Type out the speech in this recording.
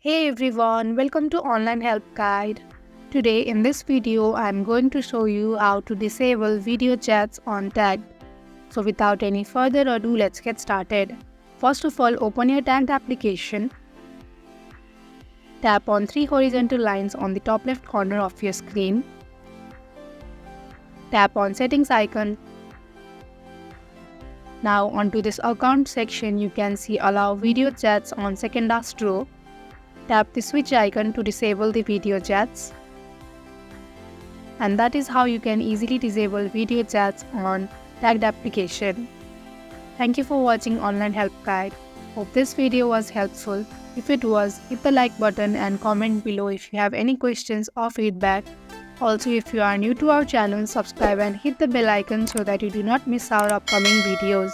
Hey everyone, welcome to Online Help Guide. Today in this video, I am going to show you how to disable video chats on tagged. So without any further ado, let's get started. First of all, open your tagged application. Tap on three horizontal lines on the top left corner of your screen. Tap on settings icon. Now onto this account section, you can see allow video chats on second last row. Tap the switch icon to disable the video chats. And that is how you can easily disable video chats on tagged application. Thank you for watching Online Help Guide. Hope this video was helpful. If it was, hit the like button and comment below if you have any questions or feedback. Also, if you are new to our channel, subscribe and hit the bell icon so that you do not miss our upcoming videos.